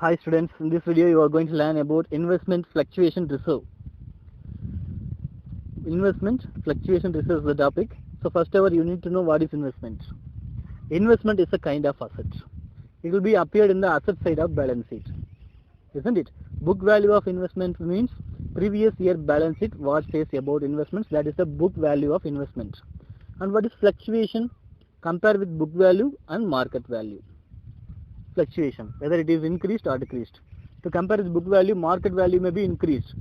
Hi students, in this video you are going to learn about investment fluctuation reserve. Investment fluctuation reserve is the topic. So first ever you need to know what is investment. Investment is a kind of asset. It will be appeared in the asset side of balance sheet, isn't it? Book value of investment means previous year balance sheet what says about investments, that is the book value of investment. And what is fluctuation? Compare with book value and market value. Fluctuation, whether it is increased or decreased. To compare with book value, market value may be increased,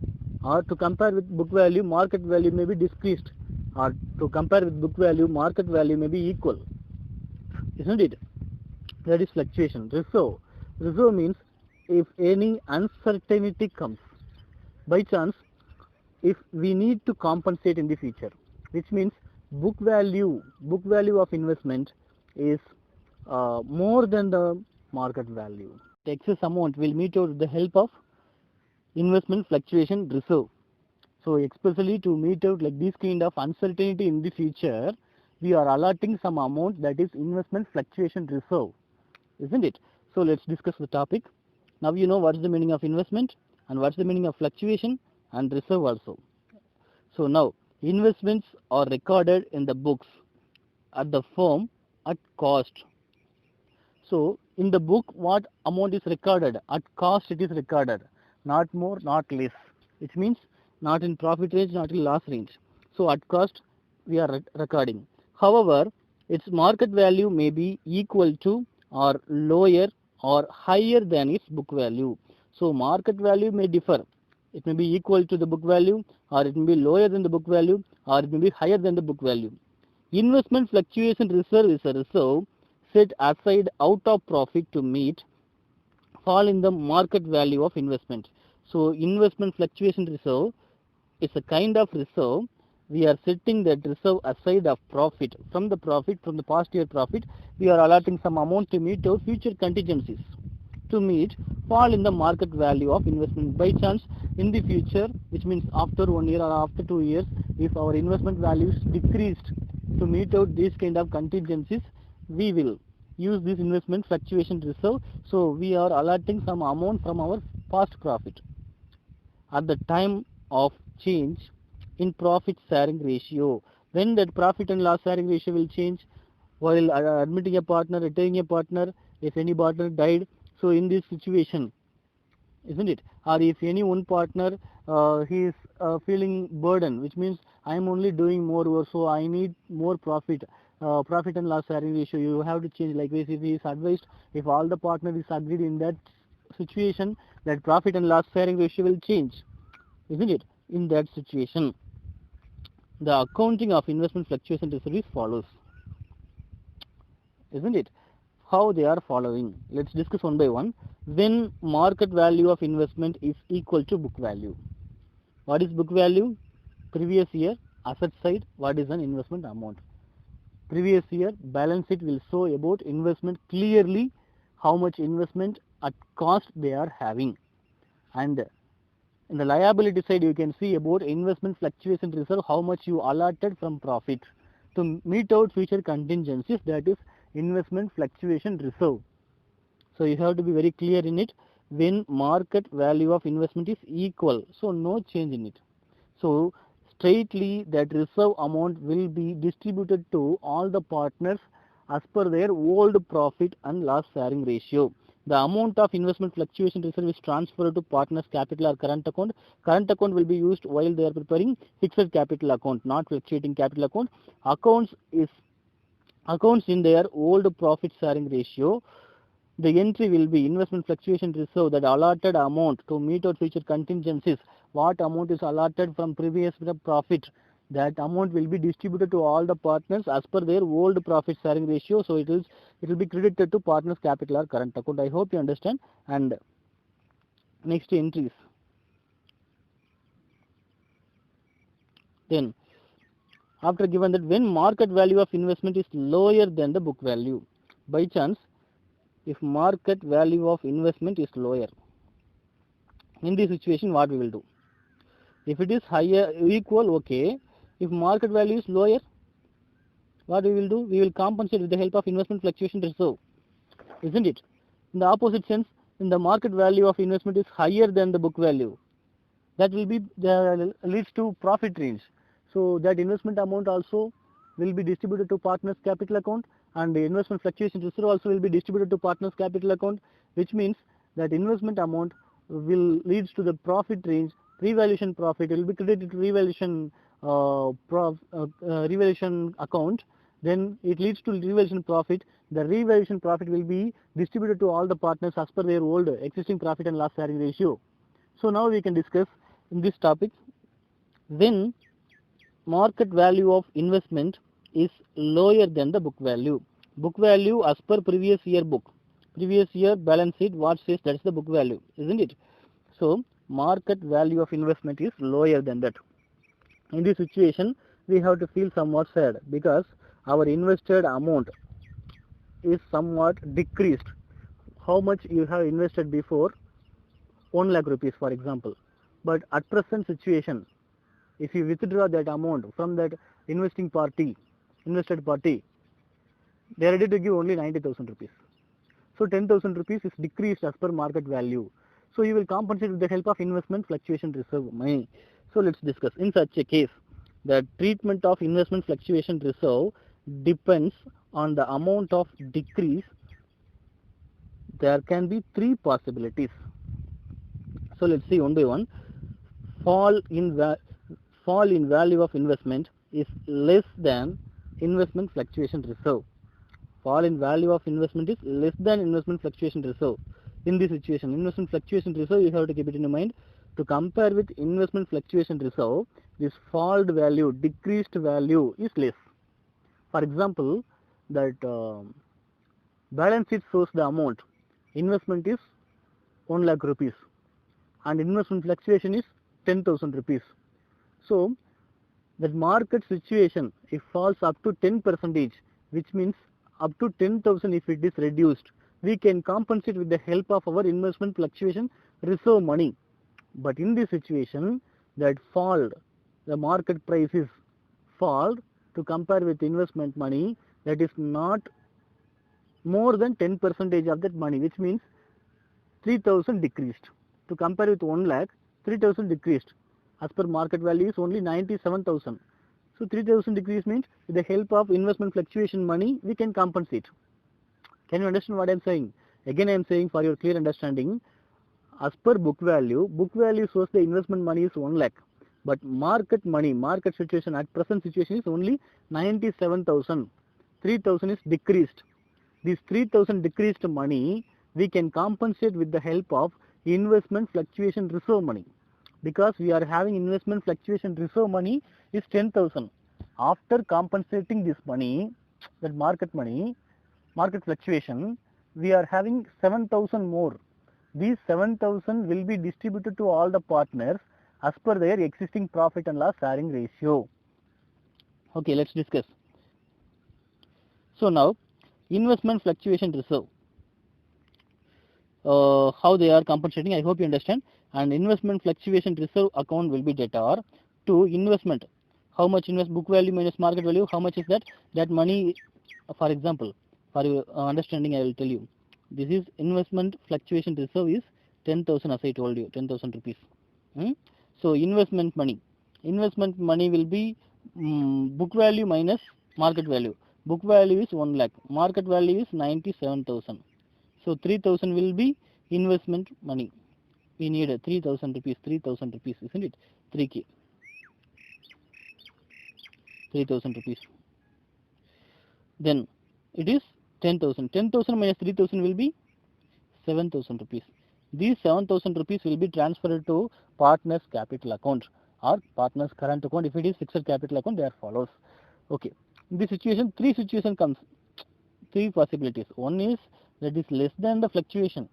or to compare with book value, market value may be decreased, or to compare with book value, market value may be equal, isn't it? That is fluctuation. Reserve means if any uncertainty comes, by chance, if we need to compensate in the future, which means book value of investment is more than the market value. The excess amount will meet out with the help of investment fluctuation reserve. So especially to meet out like this kind of uncertainty in the future, we are allotting some amount, that is investment fluctuation reserve, isn't it? So let's discuss the topic. Now you know what is the meaning of investment and what's the meaning of fluctuation and reserve also. So now investments are recorded in the books at the firm at cost. So in the book what amount is recorded? At cost it is recorded, not more, not less. Which means not in profit range, not in loss range. So at cost we are recording. However, its market value may be equal to or lower or higher than its book value. So market value may differ. It may be equal to the book value, or it may be lower than the book value, or it may be higher than the book value. Investment fluctuation reserve is a reserve set aside out of profit to meet fall in the market value of investment. So investment fluctuation reserve is a kind of reserve. We are setting that reserve aside of profit. From the past year profit, we are allotting some amount to meet our future contingencies, to meet fall in the market value of investment. By chance in the future, which means after 1 year or after 2 years, if our investment values decreased, to meet out these kind of contingencies, we will use this investment fluctuation reserve. So we are allotting some amount from our past profit. At the time of change in profit sharing ratio, when that profit and loss sharing ratio will change, while admitting a partner, retaining a partner, if any partner died, so in this situation, isn't it? Or if any one partner he is feeling burden, which means I am only doing more work, so I need more profit. Profit and loss sharing ratio, you have to change. Likewise, if he is advised, if all the partners is agreed in that situation, that profit and loss sharing ratio will change, isn't it? In that situation, the accounting of investment fluctuation reserve is follows, isn't it? How they are following, let's discuss one by one. When market value of investment is equal to book value, what is book value? Previous year asset side, what is an investment amount? Previous year balance sheet will show about investment clearly, how much investment at cost they are having. And in the liability side you can see about investment fluctuation reserve, how much you allotted from profit to meet out future contingencies, that is investment fluctuation reserve. So you have to be very clear in it. When market value of investment is equal, so no change in it, so straightly that reserve amount will be distributed to all the partners as per their old profit and loss sharing ratio. The amount of investment fluctuation reserve is transferred to partners capital or current account. Current account will be used while they are preparing fixed capital account, not fluctuating capital account. Accounts in their old profit sharing ratio. The entry will be investment fluctuation reserve, that allotted amount to meet out future contingencies. What amount is allotted from previous profit, that amount will be distributed to all the partners as per their old profit sharing ratio. So it will be credited to partners capital or current account. I hope you understand. And next entries. Then after given that when market value of investment is lower than the book value, by chance if market value of investment is lower, in this situation what we will do? If it is higher equal, okay. If market value is lower, what we will do? We will compensate with the help of investment fluctuation reserve, isn't it? In the opposite sense, then the market value of investment is higher than the book value. That will be leads to profit range. So that investment amount also will be distributed to partners capital account, and the investment fluctuation reserve also will be distributed to partners capital account, which means that investment amount will leads to the profit range. Revaluation profit will be credited to revaluation revaluation account, then it leads to revaluation profit. The revaluation profit will be distributed to all the partners as per their old existing profit and loss sharing ratio. So now we can discuss in this topic when market value of investment is lower than the book value. Book value as per previous year book, previous year balance sheet, what says that is the book value, isn't it? So market value of investment is lower than that. In this situation, we have to feel somewhat sad because our invested amount is somewhat decreased. How much you have invested before? 1 lakh rupees, for example. But at present situation, if you withdraw that amount from that invested party, they are ready to give only 90,000 rupees. So 10,000 rupees is decreased as per market value. So you will compensate with the help of investment fluctuation reserve money. So let's discuss. In such a case, the treatment of investment fluctuation reserve depends on the amount of decrease. There can be 3 possibilities. So let's see one by one. Fall in value of investment is less than investment fluctuation reserve. Fall in value of investment is less than investment fluctuation reserve. In this situation, investment fluctuation reserve, you have to keep it in mind. To compare with investment fluctuation reserve, this falled value, decreased value is less. For example, that balance sheet shows the amount. Investment is 1 lakh rupees and investment fluctuation is 10,000 rupees. So that market situation, if falls up to 10%, which means up to 10,000 if it is reduced, we can compensate with the help of our investment fluctuation reserve money. But in this situation, that fall, the market price is fall to compare with investment money, that is not more than 10% of that money, which means 3,000 decreased. To compare with 1 lakh, 3,000 decreased. As per market value is only 97,000. So 3,000 decrease means with the help of investment fluctuation money, we can compensate. Can you understand what I am saying? Again I am saying for your clear understanding, as per book value shows the investment money is 1 lakh. But market money, market situation at present situation is only 97,000. 3,000 is decreased. This 3,000 decreased money, we can compensate with the help of investment fluctuation reserve money. Because we are having investment fluctuation reserve money is 10,000. After compensating this money, that market money, market fluctuation, we are having 7,000 more. These 7,000 will be distributed to all the partners as per their existing profit and loss sharing ratio. Okay, let's discuss. So now, investment fluctuation reserve. How they are compensating, I hope you understand. And investment fluctuation reserve account will be debtor to investment. How much invest book value minus market value, how much is that? That money, for example, for your understanding, I will tell you. This is investment fluctuation reserve is 10,000 as I told you, 10,000 rupees. So investment money will be book value minus market value. Book value is 1 lakh, market value is 97,000. So 3,000 will be investment money. We need 3,000 rupees, isn't it? 3K. 3,000 rupees. Then it is 10,000. 10,000 minus 3,000 will be 7,000 rupees. These 7,000 rupees will be transferred to partner's capital account or partner's current account. If it is fixed capital account, there follows. Okay. In this situation, 3 situation comes. 3 possibilities. One is that is less than the fluctuation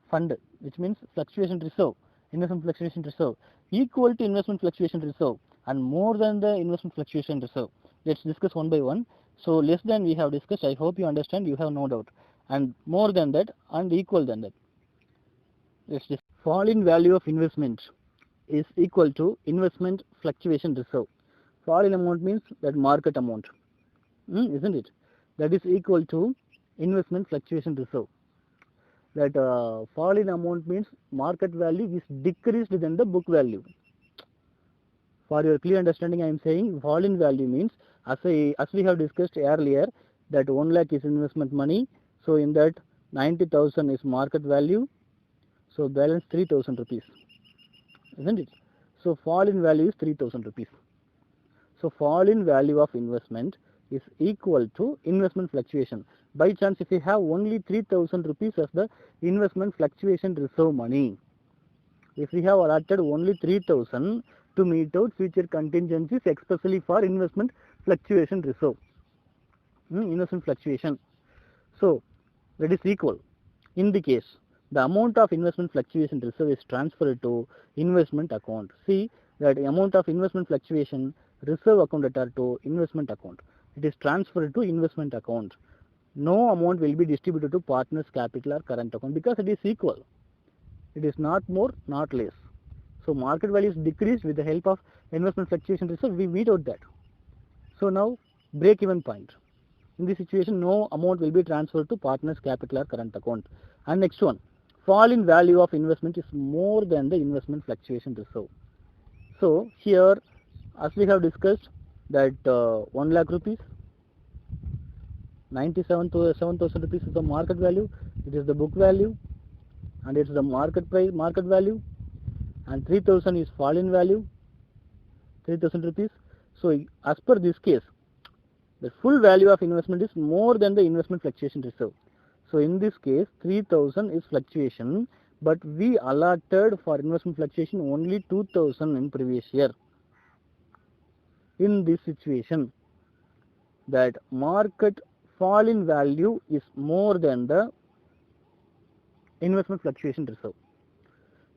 fund, which means fluctuation reserve, investment fluctuation reserve, equal to investment fluctuation reserve and more than the investment fluctuation reserve. Let's discuss one by one. So less than we have discussed, I hope you understand, you have no doubt. And more than that and equal than that. Let's discuss. Fall in value of investment is equal to investment fluctuation reserve. Fall in amount means that market amount, isn't it? That is equal to investment fluctuation reserve. that fall in amount means market value is decreased than the book value. For your clear understanding, I am saying fall in value means, as we have discussed earlier, that 1 lakh is investment money. So in that 90,000 is market value. So balance 3,000 rupees, isn't it? So fall in value is 3,000 rupees. So fall in value of investment is equal to investment fluctuation. By chance, if you have only 3,000 rupees as the investment fluctuation reserve money, if we have allotted only 3,000 to meet out future contingencies, especially for investment fluctuation reserve, investment fluctuation. So that is equal. In the case, the amount of investment fluctuation reserve is transferred to investment account. See that the amount of investment fluctuation reserve account debtor to investment account. It is transferred to investment account. No amount will be distributed to partners capital or current account because it is equal. It is not more, not less. So market value is decreased with the help of investment fluctuation reserve. We meet out that. So now break even point. In this situation, no amount will be transferred to partners capital or current account. And next one, fall in value of investment is more than the investment fluctuation reserve. So here, as we have discussed, that 1 lakh rupees, 97,000 rupees is the market value. It is the book value, and it's the market price, market value, and 3,000 is fall in value, 3,000 rupees. So as per this case, the full value of investment is more than the investment fluctuation reserve. So in this case, 3,000 is fluctuation, but we allotted for investment fluctuation only 2,000 in previous year. In this situation, that market fall in value is more than the investment fluctuation reserve.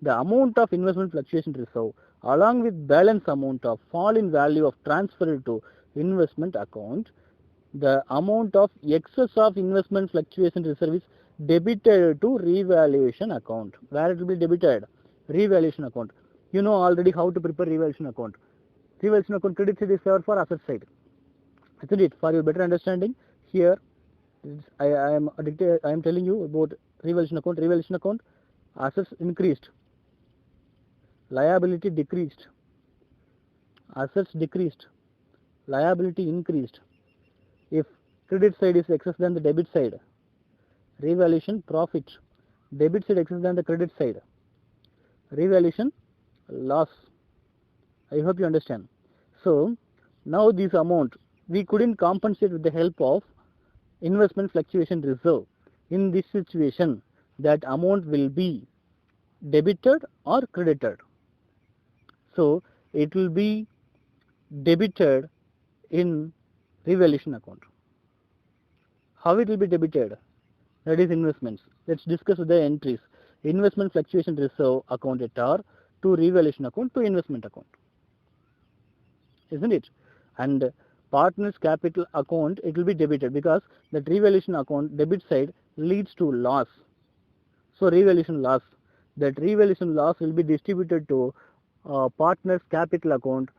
The amount of investment fluctuation reserve along with balance amount of fall in value of transferred to investment account, the amount of excess of investment fluctuation reserve is debited to revaluation account. Where it will be debited? Revaluation account. You know already how to prepare revaluation account. Revaluation account credit side is served for asset side. Isn't it? For your better understanding, here I am telling you about revaluation account. Revaluation account, assets increased, liability decreased, assets decreased, liability increased. If credit side is excess than the debit side, revaluation profit. Debit side excess than the credit side, revaluation loss. I hope you understand. So now this amount we couldn't compensate with the help of investment fluctuation reserve. In this situation, that amount will be debited or credited. So it will be debited in revaluation account. How it will be debited? That is investments. Let's discuss the entries. Investment fluctuation reserve account debtor to revaluation account to investment account. Isn't it? And partners capital account, it will be debited because that revaluation account debit side leads to loss. So revaluation loss. That revaluation loss will be distributed to partners capital account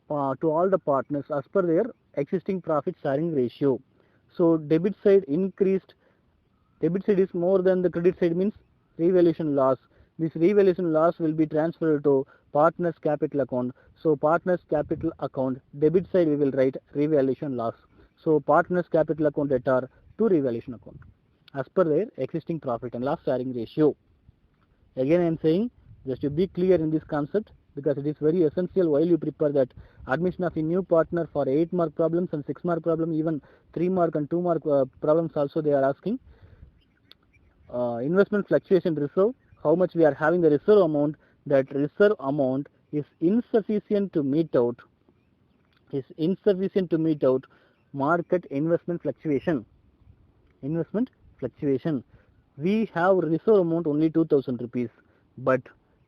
to all the partners as per their existing profit sharing ratio. So debit side increased, debit side is more than the credit side means revaluation loss. This revaluation loss will be transferred to partners capital account. So partners capital account debit side we will write revaluation loss. So partners capital account debtor to revaluation account as per their existing profit and loss sharing ratio. Again I am saying, just to be clear in this concept, because it is very essential while you prepare that admission of a new partner for 8 mark problems and 6 mark problem, even 3 mark and 2 mark problems also they are asking. Investment fluctuation reserve, how much we are having the reserve amount, that reserve amount is insufficient to meet out, market investment fluctuation. Investment fluctuation. We have reserve amount only 2,000 rupees, but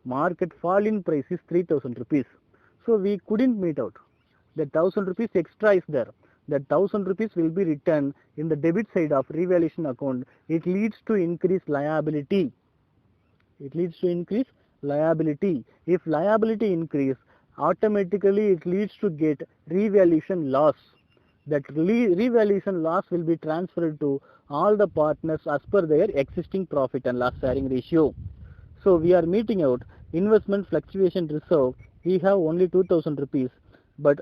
market fall in price is 3,000 rupees. So we couldn't meet out. The 1,000 rupees extra is there. That 1,000 rupees will be returned in the debit side of revaluation account. It leads to increased liability. It leads to increased liability. If liability increase, automatically it leads to get revaluation loss. that revaluation loss will be transferred to all the partners as per their existing profit and loss sharing ratio. So we are meeting out investment fluctuation reserve. We have only 2000 rupees, but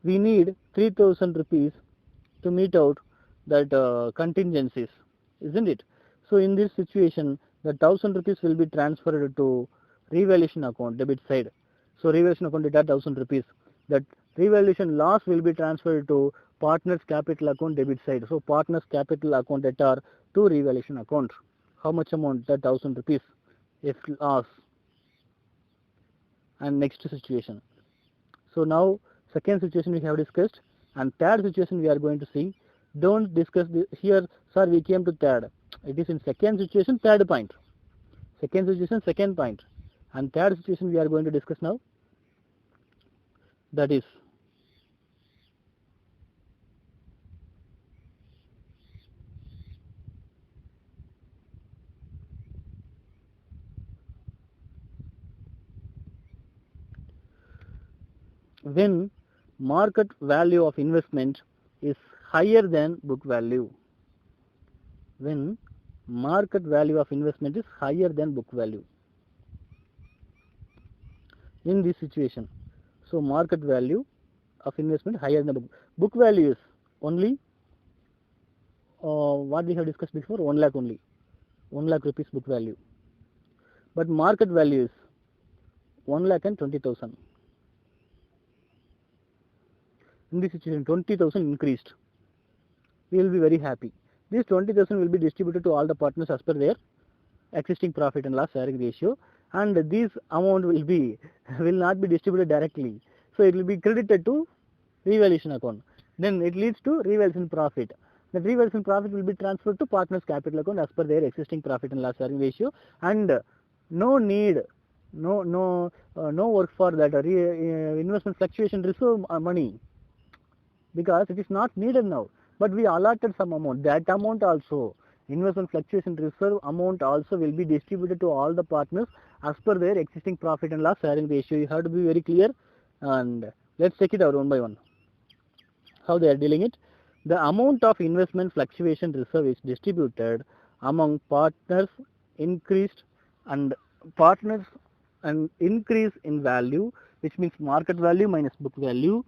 we need 3000 rupees to meet out that contingencies, isn't it? So in this situation, the 1000 rupees will be transferred to revaluation account debit side. So revaluation account data 1000 rupees. That revaluation loss will be transferred to partners capital account debit side. So partners capital account data to revaluation account. How much amount? That 1000 rupees. If loss. And next situation. So now second situation we have discussed, and third situation we are going to see. Don't discuss this here, sir. We came to third. It is in second situation, third point. Second situation, second point, and third situation we are going to discuss now. That is when market value of investment is higher than book value. When market value of investment is higher than book value. In this situation, so market value of investment higher than book value is only what we have discussed before, 1 lakh only, 1 lakh rupees book value, but market value is 1,20,000. In this situation, 20,000 increased. We will be very happy. This 20,000 will be distributed to all the partners as per their existing profit and loss sharing ratio, and this amount will not be distributed directly. So it will be credited to revaluation account. Then it leads to revaluation profit. The revaluation profit will be transferred to partners capital account as per their existing profit and loss sharing ratio, and no need, no work for that investment fluctuation reserve money, because it is not needed now. But we allotted some amount. That amount also, investment fluctuation reserve amount also will be distributed to all the partners as per their existing profit and loss sharing ratio. You have to be very clear, and let's check it out one by one. How they are dealing it. The amount of investment fluctuation reserve is distributed among partners increased and partners and increase in value, which means market value minus book value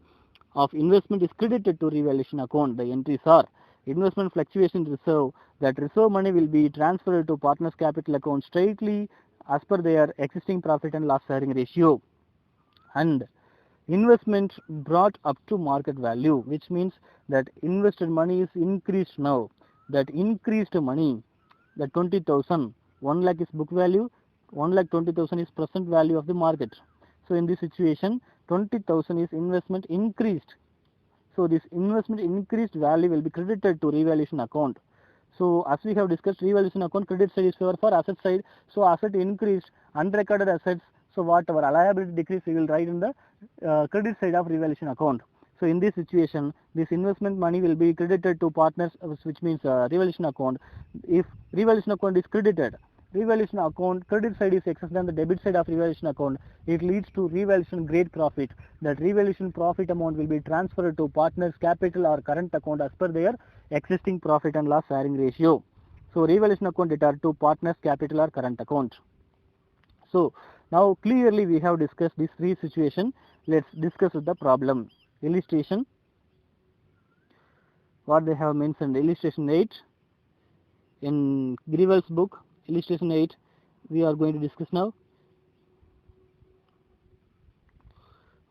of investment is credited to revaluation account. The entries are investment fluctuation reserve. That reserve money will be transferred to partners capital account straightly as per their existing profit and loss sharing ratio, and investment brought up to market value, which means that invested money is increased now. That increased money, the 20,000, 1 lakh is book value, 1,20,000 is present value of the market. So in this situation, 20,000 is investment increased. So this investment increased value will be credited to revaluation account. So as we have discussed, revaluation account credit side is for asset side. So asset increased, unrecorded assets. So whatever liability decrease we will write in the credit side of revaluation account. So in this situation, this investment money will be credited to partners, which means revaluation account. If revaluation account is credited, revaluation account credit side is excess than the debit side of revaluation account, it leads to revaluation great profit. That revaluation profit amount will be transferred to partners capital or current account as per their existing profit and loss sharing ratio. So revaluation account data to partners capital or current account. So now clearly we have discussed these three situations. Let's discuss the problem. Illustration, what they have mentioned, illustration 8 in Grewal's book. Illustration 8 we are going to discuss now.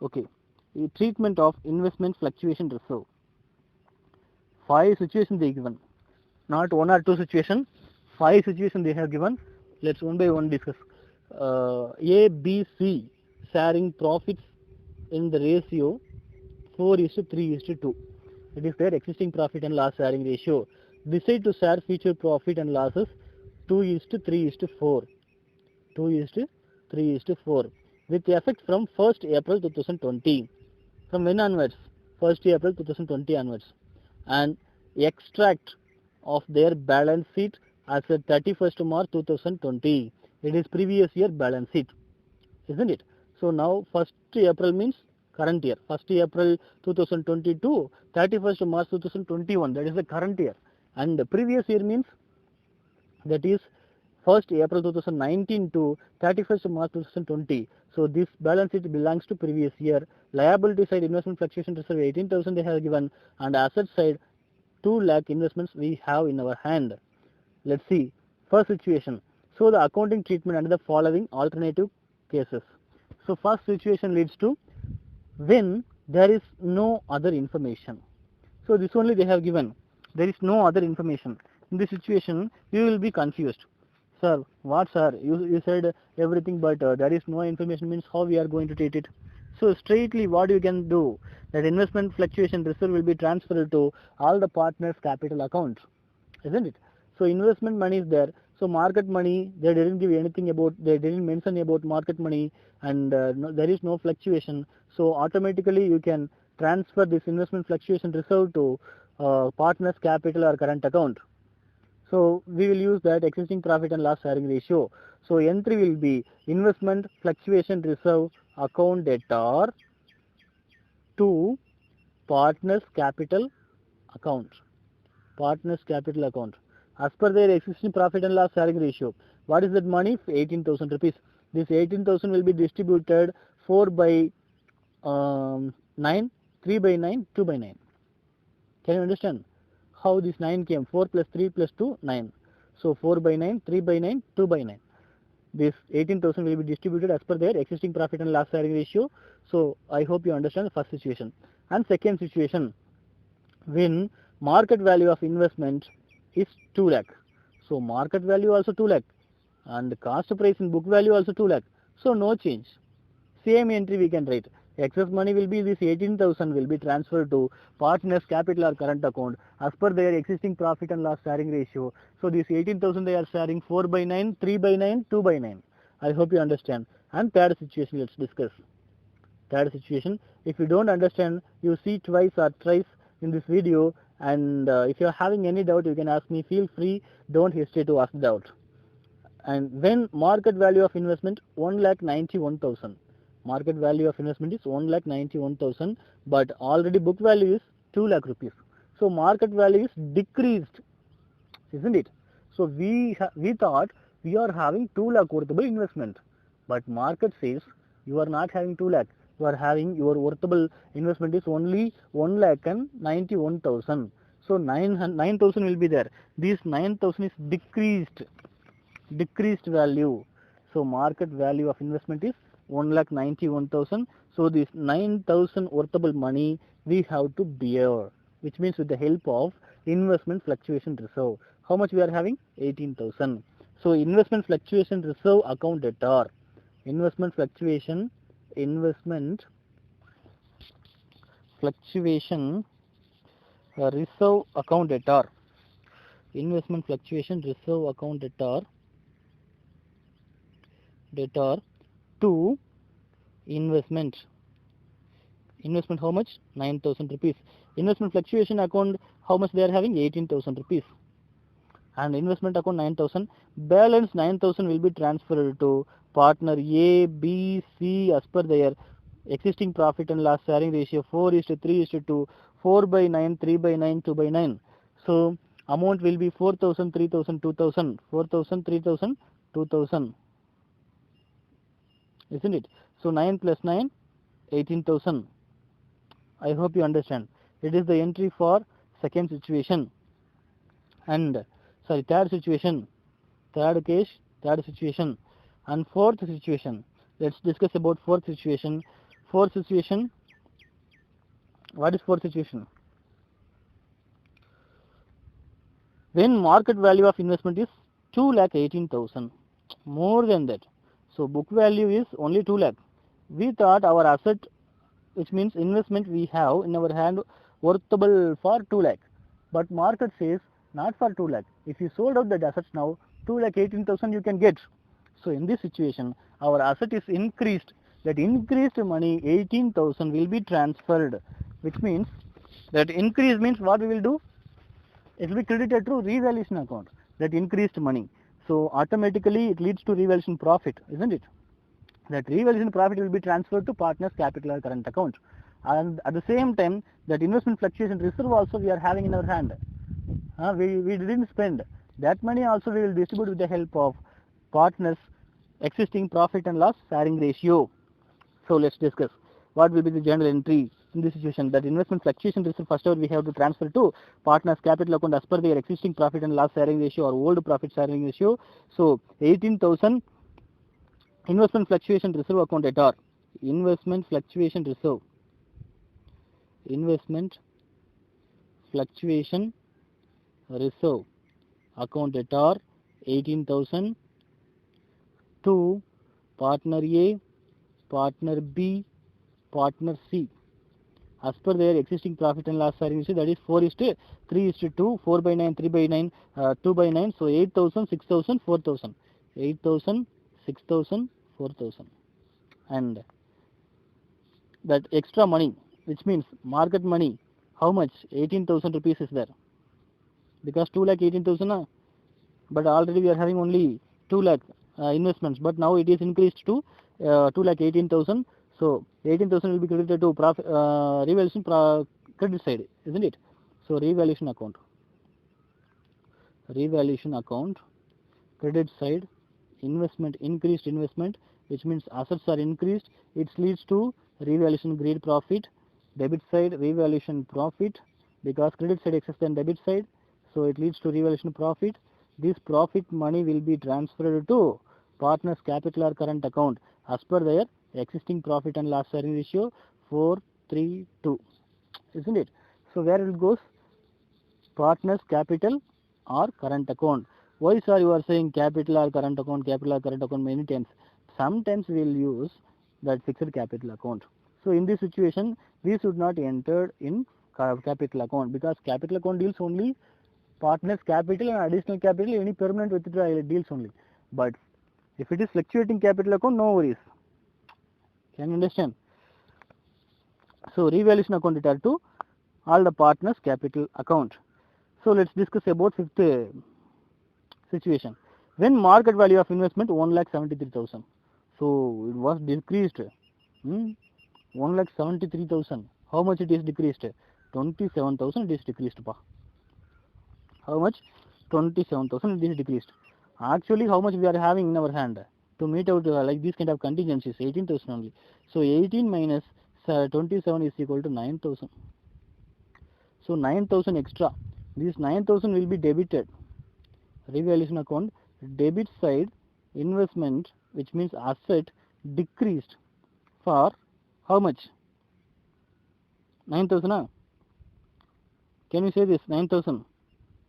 Okay, the treatment of investment fluctuation reserve. 5 situations they given, not 1 or 2 situations, 5 situations they have given. Let's one by one discuss. A, B, C sharing profits in the ratio 4:3:2. It is their existing profit and loss sharing ratio. Decide to share future profit and losses 2:3:4. 2:3:4 with effect from 1st April 2020. From when onwards? 1st April 2020 onwards. And extract of their balance sheet as at 31st March 2020. It is previous year balance sheet, isn't it? So now 1st April means current year, 1st April 2020 to 31st March 2021, that is the current year. And the previous year means that is 1st April 2019 to 31st March 2020. So this balance sheet belongs to previous year. Liability side investment fluctuation reserve 18,000 they have given, and asset side 2 lakh investments we have in our hand. Let's see. First situation. So the accounting treatment under the following alternative cases. So first situation leads to when there is no other information. So this only they have given. There is no other information. In this situation, you will be confused. Sir, what sir? You said everything, but there is no information means how we are going to treat it. So straightly what you can do, that investment fluctuation reserve will be transferred to all the partners' capital account, isn't it? So investment money is there. So market money, they didn't give anything about, they didn't mention about market money, and there is no fluctuation. So automatically you can transfer this investment fluctuation reserve to partners' capital or current account. So we will use that existing profit and loss sharing ratio. So entry will be investment fluctuation reserve account debtor to partners capital account. Partners capital account. As per their existing profit and loss sharing ratio. What is that money? 18,000 rupees. This 18,000 will be distributed 4 by 9, 3 by 9, 2 by 9. Can you understand how this 9 came? 4 plus 3 plus 2, 9. So 4 by 9, 3 by 9, 2 by 9. This 18,000 will be distributed as per their existing profit and loss sharing ratio. So I hope you understand the first situation. And second situation, when market value of investment is 2 lakh. So market value also 2 lakh. And the cost price in book value also 2 lakh. So no change. Same entry we can write. Excess money will be this 18,000 will be transferred to partners capital or current account as per their existing profit and loss sharing ratio. So this 18,000 they are sharing 4 by 9, 3 by 9, 2 by 9. I hope you understand. And third situation, let's discuss. Third situation, if you don't understand, you see twice or thrice in this video, and if you are having any doubt, you can ask me. Feel free, don't hesitate to ask doubt. And when market value of investment 1,91,000. Market value of investment is 1,91,000, but already book value is 2 lakh rupees. So market value is decreased, isn't it? So we thought we are having 2 lakh worthable investment, but market says you are not having 2 lakh. You are having your worthable investment is only 1,91,000. So 9,000 will be there. This 9,000 is decreased value. So market value of investment is 1,91,000. So this 9,000 worthable money we have to bear, which means with the help of investment fluctuation reserve. How much we are having? 18,000. So investment fluctuation reserve account debtor. Investment fluctuation reserve account debtor. Investment fluctuation reserve account debtor to investment how much? 9,000 rupees. Investment fluctuation account, how much they are having? 18,000 rupees. And investment account 9,000. Balance 9,000 will be transferred to partner A, B, C as per their existing profit and loss sharing ratio 4:3:2, 4 by 9, 3 by 9, 2 by 9. So amount will be 4,000, 3,000, 2,000, 4,000, 3,000, 2,000. Isn't it? So 9 plus 9, 18,000. I hope you understand. It is the entry for second situation. And third situation. Third situation. And fourth situation. Let's discuss about fourth situation. Fourth situation. What is fourth situation? When market value of investment is 2,18,000. More than that. So book value is only 2 lakh. We thought our asset, which means investment we have in our hand, worthable for 2 lakh. But market says not for 2 lakh. If you sold out that assets now, 2,18,000 you can get. So in this situation, our asset is increased. That increased money, 18,000 will be transferred. Which means that increase means what we will do? It will be credited to revaluation account. That increased money. So automatically it leads to revaluation profit, isn't it? that revaluation profit will be transferred to partner's capital or current account. And at the same time, that investment fluctuation reserve also we are having in our hand. We didn't spend. That money also we will distribute with the help of partners' existing profit and loss sharing ratio. So let's discuss what will be the journal entry in this situation. That investment fluctuation reserve first we have to transfer to partners capital account as per their existing profit and loss sharing ratio or old profit sharing ratio. So 18,000 investment fluctuation reserve account at R. Investment fluctuation reserve account at R 18,000 to partner A, partner B, partner C as per their existing profit and loss sharing ratio, that is 4:3:2, 4/9, 3/9, 2/9, so 8,000, 6,000, 4,000, 8,000, 6,000, 4,000. And that extra money, which means market money, how much? 18,000 rupees is there, because 2,18,000, but already we are having only 2 lakh investments, but now it is increased to 2,18,000. So 18,000 will be credited to profit, revaluation credit side, isn't it? So revaluation account, credit side, investment, increased investment, which means assets are increased, it leads to revaluation grade profit. Debit side, revaluation profit, because credit side excess than debit side, so it leads to revaluation profit. This profit money will be transferred to partners capital or current account as per their existing profit and loss sharing ratio 4:3:2, isn't it? So where it goes? Partners capital or current account. Why sir you are saying capital or current account many times? Sometimes we will use that fixed capital account. So in this situation we should not enter in capital account, because capital account deals only partners capital and additional capital, any permanent withdrawal deals only. But if it is fluctuating capital account, no worries. Can you understand? So revaluation account it are to all the partners capital account. So let's discuss about fifth situation. When market value of investment 1,73,000, so it was decreased. 1,73,000. How much it is decreased? 27,000 it is decreased. How much? 27,000 it is decreased. Actually, how much we are having in our hand to meet out like this kind of contingencies? 18,000 only. So 18 minus 27 is equal to 9,000. So 9,000 extra. This 9,000 will be debited. Revaluation account, debit side, investment, which means asset, decreased for how much? 9,000. Can you say this? 9,000.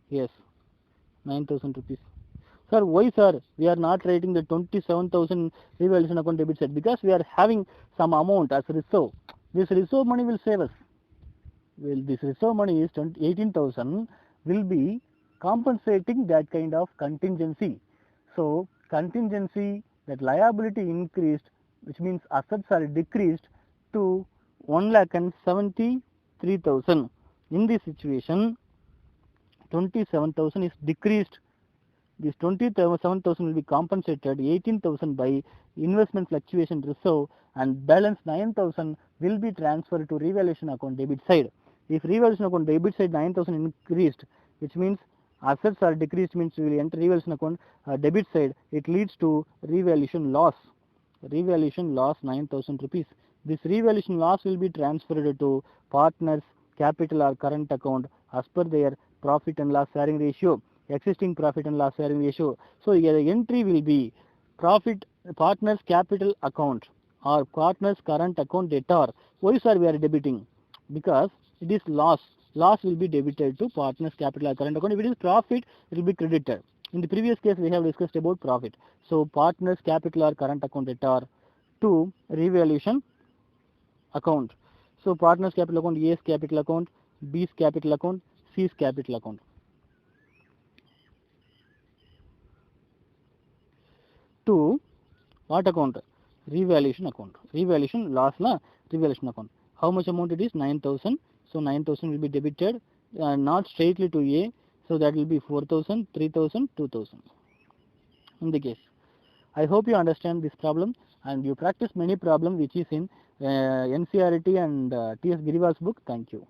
Yes, 9,000 rupees. Sir, why sir we are not writing the 27,000 revaluation account debit side? Because we are having some amount as reserve. This reserve money will save us. Well, this reserve money is 18,000 will be compensating that kind of contingency. So contingency, that liability increased, which means assets are decreased to 1,73,000. In this situation, 27,000 is decreased. This 27,000 will be compensated 18,000 by investment fluctuation reserve, and balance 9,000 will be transferred to revaluation account debit side. If revaluation account debit side 9,000 increased, which means assets are decreased, means we will enter revaluation account debit side, it leads to revaluation loss. Revaluation loss 9,000 rupees. This revaluation loss will be transferred to partners capital or current account as per their profit and loss sharing ratio, existing profit and loss sharing ratio. So here the entry will be profit partners capital account or partners current account debtor. Why sir we are debiting? Because it is loss. Loss will be debited to partners capital or current account. If it is profit, it will be credited. In the previous case we have discussed about profit. So partners capital or current account debtor to revaluation account. So partners capital account, A's capital account, B's capital account, C's capital account. To what account? Revaluation account. Revaluation loss la revaluation account. How much amount it is? 9,000. So 9,000 will be debited not straightly to A. So that will be 4,000, 3,000, 2,000. In the case, I hope you understand this problem. and you practice many problems which is in NCERT and T.S. Girival's book. Thank you.